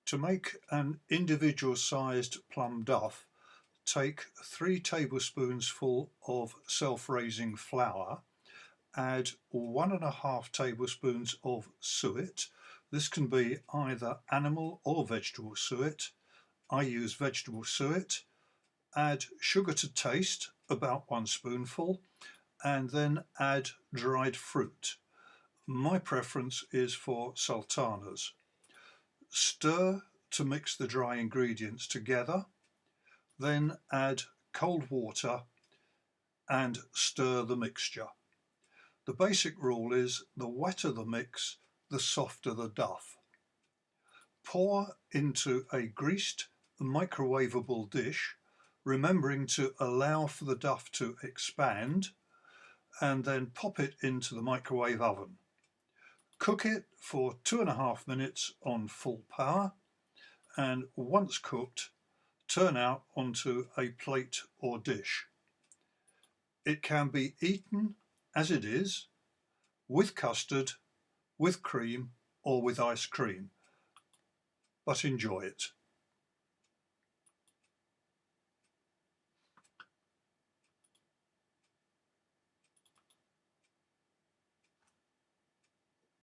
To make an individual sized plum duff, take 3 tablespoons of self-raising flour, add 1.5 tablespoons of suet. This can be either animal or vegetable suet. I use vegetable suet. Add sugar to taste, about 1 spoonful, and then add dried fruit. My preference is for sultanas. Stir to mix the dry ingredients together, then add cold water and stir the mixture. The basic rule is the wetter the mix, the softer the duff. Pour into a greased microwavable dish, remembering to allow for the duff to expand, and then pop it into the microwave oven. Cook it for 2.5 minutes on full power, and once cooked, turn out onto a plate or dish. It can be eaten as it is, with custard, with cream, or with ice cream, but enjoy it.